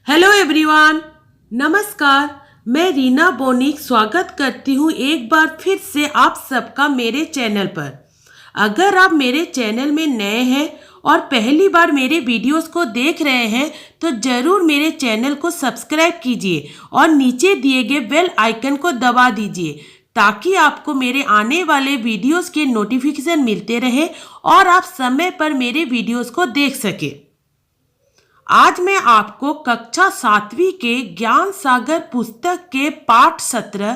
Hello everyone, नमस्कार। मैं Reena Boniuk स्वागत करती हूँ एक बार फिर से आप सबका मेरे चैनल पर। अगर आप मेरे चैनल में नए हैं और पहली बार मेरे वीडियोस को देख रहे हैं तो ज़रूर मेरे चैनल को सब्सक्राइब कीजिए और नीचे दिए गए बेल आइकन को दबा दीजिए ताकि आपको मेरे आने वाले वीडियोस के नोटिफिकेशन मिलते रहे और आप समय पर मेरे वीडियोस को देख सके। आज मैं आपको कक्षा 7वीं के ज्ञान सागर पुस्तक के पाठ 17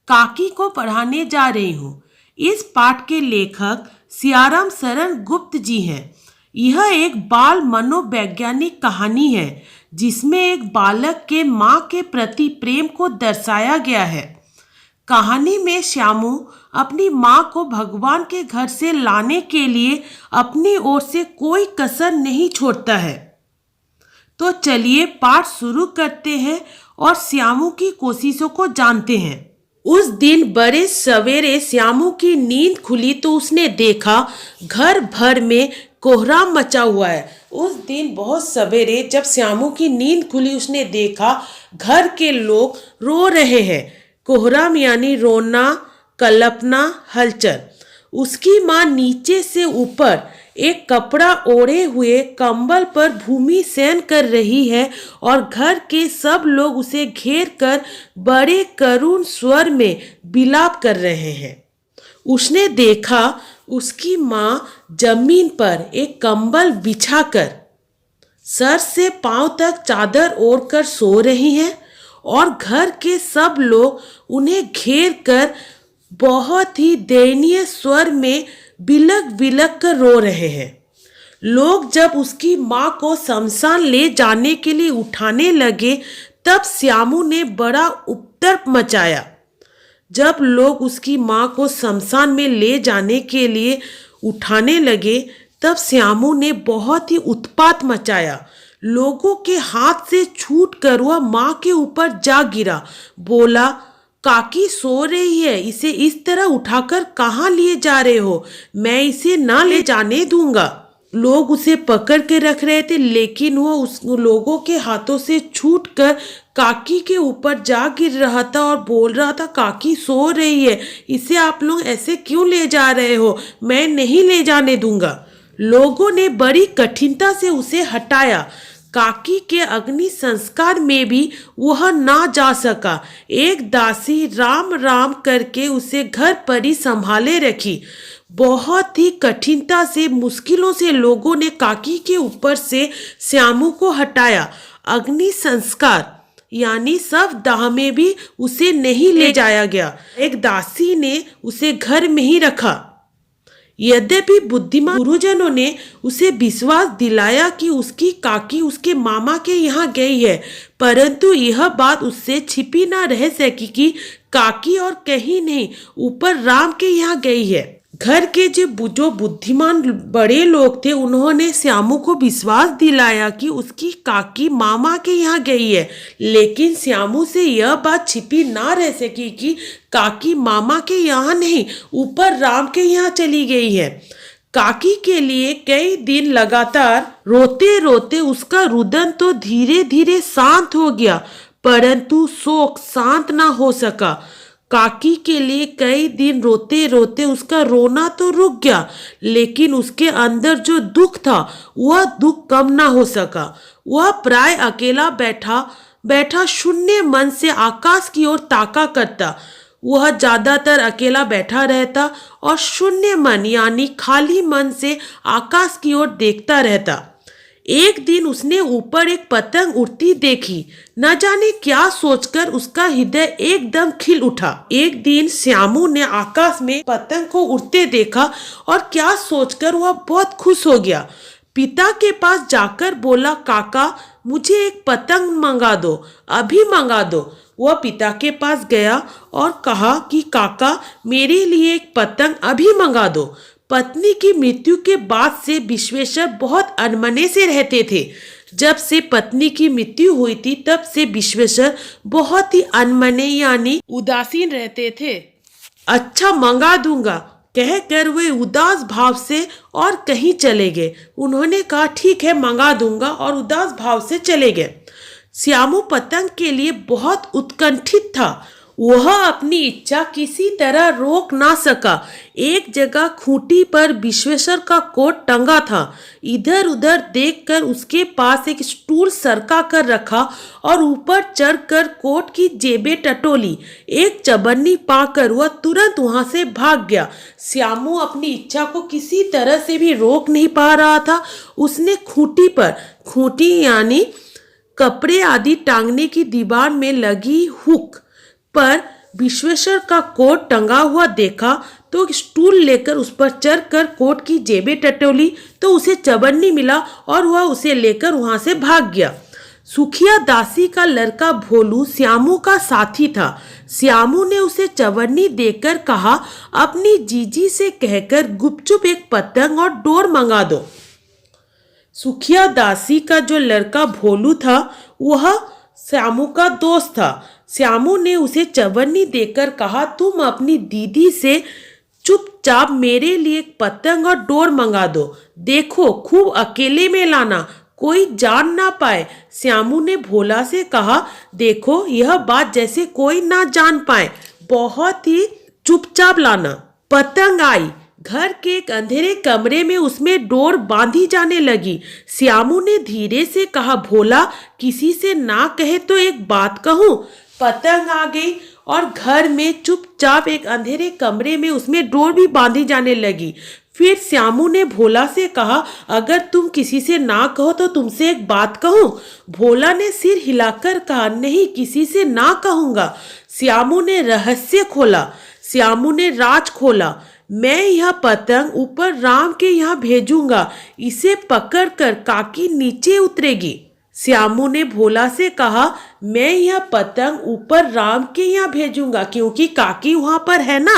काकी को पढ़ाने जा रही हूँ। इस पाठ के लेखक सियाराम शरण गुप्त जी हैं। यह एक बाल मनोवैज्ञानिक कहानी है जिसमें एक बालक के माँ के प्रति प्रेम को दर्शाया गया है। कहानी में श्यामू अपनी माँ को भगवान के घर से लाने के लिए अपनी ओर से कोई कसर नहीं छोड़ता है। तो चलिए पाठ शुरू करते हैं और श्यामू की कोशिशों को जानते हैं। उस दिन बड़े सवेरे श्यामू की नींद खुली तो उसने देखा घर भर में कोहराम मचा हुआ है। उस दिन बहुत सवेरे जब श्यामू की नींद खुली उसने देखा घर के लोग रो रहे हैं। कोहराम यानी रोना, कल्पना, हलचल। उसकी माँ नीचे से ऊपर एक कपड़ा ओढ़े हुए कंबल पर भूमि शयन कर रही है और घर के सब लोग उसे घेर कर बड़े करुण स्वर में विलाप कर रहे हैं। उसने देखा उसकी माँ जमीन पर एक कंबल बिछाकर सर से पांव तक चादर ओढ़कर सो रही हैं और घर के सब लोग उन्हें घेर कर बहुत ही दयनीय स्वर में बिलक बिलक कर रो रहे हैं। लोग जब उसकी माँ को शमशान ले जाने के लिए उठाने लगे तब श्यामू ने बड़ा उपद्रव मचाया। जब लोग उसकी माँ को शमशान में ले जाने के लिए उठाने लगे तब श्यामू ने बहुत ही उत्पात मचाया। लोगों के हाथ से छूट कर वह माँ के ऊपर जा गिरा। बोला, काकी सो रही है, इसे इस तरह उठाकर कहाँ लिए जा रहे हो? मैं इसे ना ले जाने दूंगा। लोग उसे पकड़ के रख रहे थे लेकिन वह उस लोगों के हाथों से छूटकर काकी के ऊपर जा गिर रहा था और बोल रहा था, काकी सो रही है, इसे आप लोग ऐसे क्यों ले जा रहे हो? मैं नहीं ले जाने दूंगा। लोगों ने बड़ी कठिनता से उसे हटाया। काकी के अग्नि संस्कार में भी वह ना जा सका। एक दासी राम राम करके उसे घर पर ही संभाले रखी। बहुत ही कठिनता से मुश्किलों से लोगों ने काकी के ऊपर से श्यामू को हटाया। अग्नि संस्कार यानी सब दाह में भी उसे नहीं ले जाया गया। एक दासी ने उसे घर में ही रखा। यद्यपि बुद्धिमान गुरुजनों ने उसे विश्वास दिलाया कि उसकी काकी उसके मामा के यहाँ गई है, परंतु यह बात उससे छिपी ना रह सकी कि काकी और कहीं नहीं ऊपर राम के यहाँ गई है। घर के जो बुद्धिमान बड़े लोग थे उन्होंने श्यामू को विश्वास दिलाया कि उसकी काकी मामा के यहाँ गई है, लेकिन श्यामू से यह बात छिपी ना रह सकी कि काकी मामा के यहाँ नहीं ऊपर राम के यहाँ चली गई है। काकी के लिए कई दिन लगातार रोते रोते उसका रुदन तो धीरे धीरे शांत हो गया, परंतु शोक शांत ना हो सका। काकी के लिए कई दिन रोते रोते उसका रोना तो रुक गया, लेकिन उसके अंदर जो दुख था वह दुख कम ना हो सका। वह प्राय अकेला बैठा बैठा शून्य मन से आकाश की ओर ताका करता। वह ज्यादातर अकेला बैठा रहता और शून्य मन यानी खाली मन से आकाश की ओर देखता रहता। एक दिन उसने ऊपर एक पतंग उड़ती देखी। न जाने क्या सोचकर उसका हृदय एकदम खिल उठा। एक दिन श्यामू ने आकाश में पतंग को उड़ते देखा और क्या सोचकर वह बहुत खुश हो गया। पिता के पास जाकर बोला, काका मुझे एक पतंग मंगा दो, अभी मंगा दो। वह पिता के पास गया और कहा कि काका मेरे लिए एक पतंग अभी मंगा दो। पत्नी की मृत्यु के बाद से विश्वेश्वर बहुत अनमने से रहते थे। जब से पत्नी की मृत्यु हुई थी तब से विश्वेश्वर बहुत ही अनमने यानी उदासीन रहते थे। अच्छा मंगा दूंगा कहकर वे उदास भाव से और कहीं चले गए। उन्होंने कहा ठीक है मंगा दूंगा और उदास भाव से चले गए। श्यामू पतंग के लिए बहुत उत्कंठित था। वह अपनी इच्छा किसी तरह रोक ना सका। एक जगह खूंटी पर विश्वेश्वर का कोट टंगा था। इधर उधर देखकर उसके पास एक स्टूल सरका कर रखा और ऊपर चढ़कर कोट की जेबें टटोली। एक चबन्नी पाकर वह तुरंत वहां से भाग गया। श्यामू अपनी इच्छा को किसी तरह से भी रोक नहीं पा रहा था। उसने खूंटी पर, खूंटी यानी कपड़े आदि टांगने की दीवार में लगी हुक पर विश्वेश्वर का कोट टंगा हुआ देखा तो स्टूल लेकर उस पर चढ़कर कोट की जेबें टटोली तो उसे चबन्नी मिला और वह उसे लेकर वहां से भाग गया। सुखिया दासी का लड़का भोलू श्यामू का साथी था। श्यामू ने उसे चवन्नी देकर कहा, अपनी जीजी से कहकर गुपचुप एक पतंग और डोर मंगा दो। सुखिया दासी का जो लड़का भोलू था वह श्यामू का दोस्त था। श्यामू ने उसे चवन्नी देकर कहा, तुम अपनी दीदी से चुपचाप मेरे लिए एक पतंग और डोर मंगा दो। देखो खूब अकेले में लाना, कोई जान ना पाए। श्यामू ने भोला से कहा, देखो यह बात जैसे कोई ना जान पाए, बहुत ही चुपचाप लाना। पतंग आई। घर के एक अंधेरे कमरे में उसमें डोर बांधी जाने लगी। श्यामू ने धीरे से कहा, भोला किसी से ना कहे तो एक बात कहूं। पतंग आ गई और घर में चुपचाप एक अंधेरे कमरे में उसमें डोर भी बांधी जाने लगी। फिर श्यामू ने भोला से कहा, अगर तुम किसी से ना कहो तो तुमसे एक बात कहूं। भोला ने सिर हिलाकर कहा, नहीं किसी से ना कहूंगा। श्यामू ने रहस्य खोला। श्यामू ने राज खोला। मैं यह पतंग ऊपर राम के यहाँ भेजूंगा, इसे पकड़कर काकी नीचे उतरेगी। श्यामू ने भोला से कहा, मैं यह पतंग ऊपर राम के यहाँ भेजूंगा क्योंकि काकी वहां पर है ना।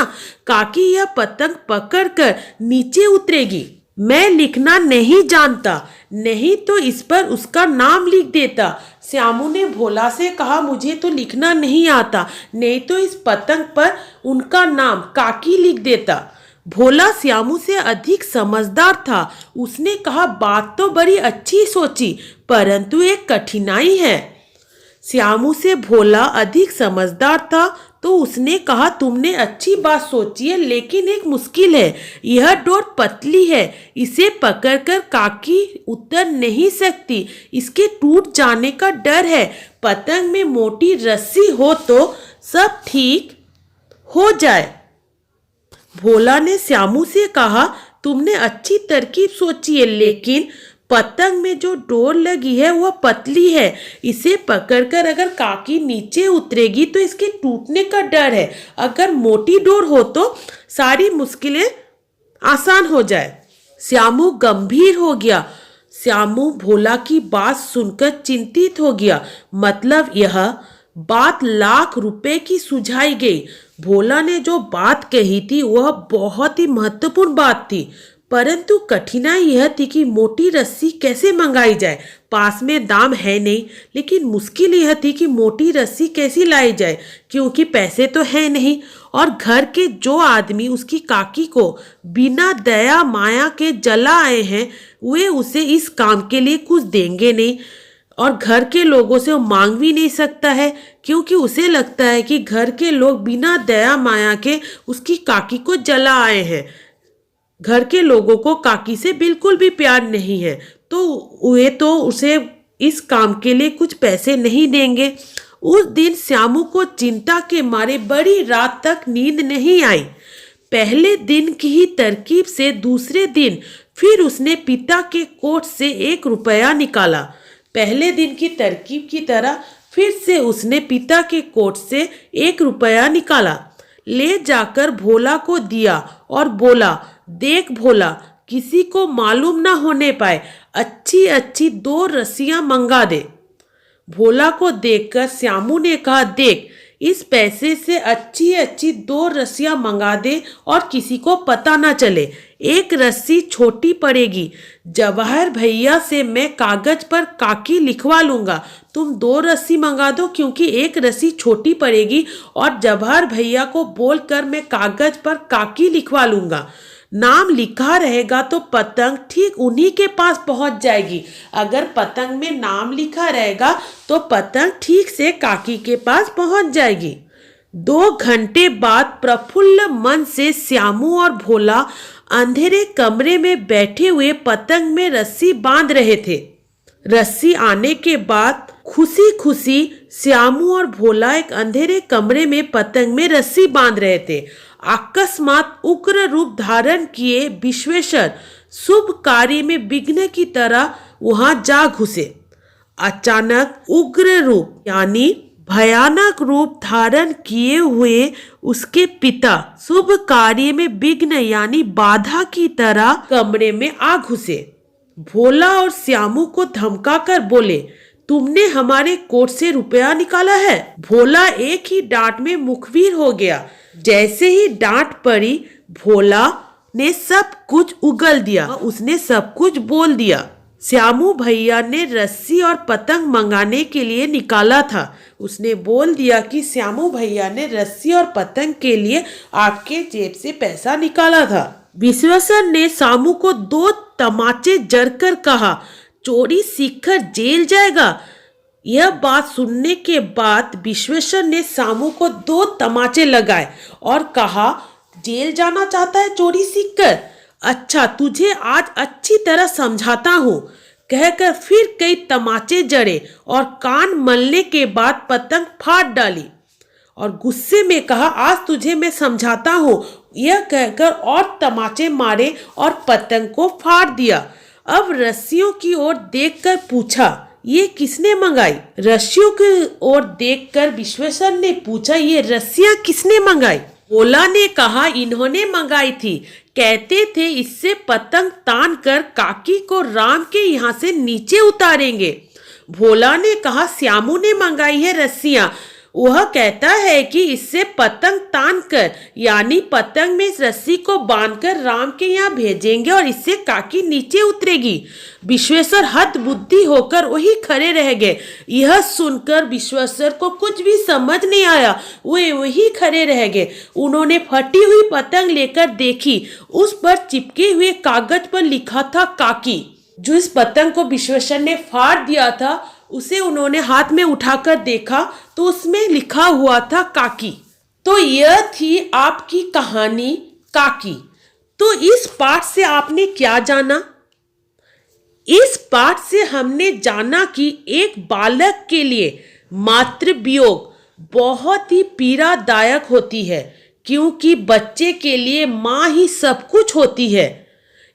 काकी यह पतंग पकड़कर नीचे उतरेगी। मैं लिखना नहीं जानता, नहीं तो इस पर उसका नाम लिख देता। श्यामू ने भोला से कहा, मुझे तो लिखना नहीं आता, नहीं तो इस पतंग पर उनका नाम काकी लिख देता। भोला श्यामू से अधिक समझदार था। उसने कहा, बात तो बड़ी अच्छी सोची, परंतु एक कठिनाई है। श्यामू से भोला अधिक समझदार था तो उसने कहा, तुमने अच्छी बात सोची है, लेकिन एक मुश्किल है। यह डोर पतली है, इसे पकड़कर काकी उतर नहीं सकती, इसके टूट जाने का डर है। पतंग में मोटी रस्सी हो तो सब ठीक हो जाए। भोला ने श्यामू से कहा, तुमने अच्छी तरकीब सोची है, लेकिन पतंग में जो डोर लगी है वह पतली है, इसे पकड़कर अगर काकी नीचे उतरेगी तो इसके टूटने का डर है। अगर मोटी डोर हो तो सारी मुश्किलें आसान हो जाए। श्यामू गंभीर हो गया। श्यामू भोला की बात सुनकर चिंतित हो गया। मतलब यह बात लाख रुपए की सुझाई गई। भोला ने जो बात कही थी वह बहुत ही महत्वपूर्ण बात थी, परंतु कठिनाई यह थी कि मोटी रस्सी कैसे मंगाई जाए। पास में दाम है नहीं, लेकिन मुश्किल यह थी कि मोटी रस्सी कैसी लाई जाए, क्योंकि पैसे तो है नहीं और घर के जो आदमी उसकी काकी को बिना दया माया के जला आए हैं वे उसे इस काम के लिए कुछ देंगे नहीं और घर के लोगों से वो मांग भी नहीं सकता है, क्योंकि उसे लगता है कि घर के लोग बिना दया माया के उसकी काकी को जला आए हैं। घर के लोगों को काकी से बिल्कुल भी प्यार नहीं है, तो वे तो उसे इस काम के लिए कुछ पैसे नहीं देंगे। उस दिन श्यामू को चिंता के मारे बड़ी रात तक नींद नहीं आई। पहले दिन की ही तरकीब से दूसरे दिन फिर उसने पिता के कोट से 1 रुपया निकाला। पहले दिन की तरकीब की तरह फिर से उसने पिता के कोट से 1 रुपया निकाला, ले जाकर भोला को दिया और बोला, देख भोला, किसी को मालूम ना होने पाए, अच्छी अच्छी 2 रस्सियां मंगा दे। भोला को देखकर श्यामू ने कहा, देख इस पैसे से अच्छी अच्छी 2 रस्सियां मंगा दे और किसी को पता ना चले। 1 रस्सी छोटी पड़ेगी, जवाहर भैया से मैं कागज पर काकी लिखवा लूंगा। तुम 2 रस्सी मंगा दो, क्योंकि 1 रस्सी छोटी पड़ेगी और जवाहर भैया को बोलकर मैं कागज पर काकी लिखवा लूंगा। नाम लिखा रहेगा तो पतंग ठीक उन्हीं के पास पहुंच जाएगी। अगर पतंग में नाम लिखा रहेगा तो पतंग ठीक से काकी के पास पहुंच जाएगी। 2 घंटे बाद प्रफुल्ल मन से श्यामू और भोला अंधेरे कमरे में बैठे हुए पतंग में रस्सी बांध रहे थे। रस्सी आने के बाद खुशी खुशी श्यामू और भोला एक अंधेरे कमरे में पतंग में रस्सी बांध रहे थे। अकस्मात उग्र रूप धारण किए विश्वेश्वर शुभ कार्य में विघ्न की तरह वहां जा घुसे। अचानक उग्र रूप यानी भयानक रूप धारण किए हुए उसके पिता शुभ कार्य में विघ्न यानी बाधा की तरह कमरे में आ घुसे। भोला और श्यामू को धमकाकर बोले, तुमने हमारे कोट से रुपया निकाला है। भोला एक ही डांट में मुखबिर हो गया। जैसे ही डांट पड़ी भोला ने सब कुछ उगल दिया। उसने सब कुछ बोल दिया। श्यामू भैया ने रस्सी और पतंग मंगाने के लिए निकाला था। उसने बोल दिया कि श्यामू भैया ने रस्सी और पतंग के लिए आपके जेब से पैसा निकाला था। विश्वेश्वर ने श्यामू को 2 तमाचे जड़कर कहा, चोरी सीखकर जेल जाएगा। यह बात सुनने के बाद विश्वेश्वर ने श्यामू को 2 तमाचे लगाए और कहा, जेल जाना चाहता है चोरी सीखकर? अच्छा, तुझे आज अच्छी तरह समझाता हूँ। कहकर फिर कई तमाचे जड़े और कान मलने के बाद पतंग फाड़ डाली और गुस्से में कहा, आज तुझे मैं समझाता हूँ। यह कहकर और तमाचे मारे और पतंग को फाड़ दिया। अब रस्सियों की ओर देखकर पूछा, ये किसने मंगाई? रस्सियों की ओर देखकर विश्वेश्वर ने पूछा, ये रस्सियां किसने मंगाई? भोला ने कहा, इन्होंने मंगाई थी। कहते थे इससे पतंग तान कर काकी को राम के यहाँ से नीचे उतारेंगे। भोला ने कहा, श्यामू ने मंगाई है रस्सियां। वह कहता है कि इससे पतंग तान कर यानी पतंग में रस्सी को बांधकर राम के यहाँ भेजेंगे और इससे काकी नीचे उतरेगी। विश्वेश्वर हद बुद्धि होकर वही खड़े रह गए। यह सुनकर विश्वेश्वर को कुछ भी समझ नहीं आया। वे वही खड़े रह गए। उन्होंने फटी हुई पतंग लेकर देखी। उस पर चिपके हुए कागज पर लिखा था काकी। जो इस पतंग को विश्वेश्वर ने फाड़ दिया था उसे उन्होंने हाथ में उठाकर देखा तो उसमें लिखा हुआ था काकी। तो यह थी आपकी कहानी काकी। तो इस पाठ से आपने क्या जाना? इस पाठ से हमने जाना कि एक बालक के लिए मातृ वियोग बहुत ही पीड़ादायक होती है, क्योंकि बच्चे के लिए माँ ही सब कुछ होती है।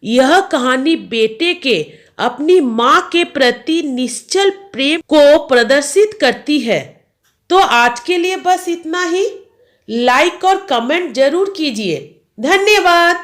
यह कहानी बेटे के अपनी माँ के प्रति निश्चल प्रेम को प्रदर्शित करती है। तो आज के लिए बस इतना ही। लाइक और कमेंट जरूर कीजिए। धन्यवाद।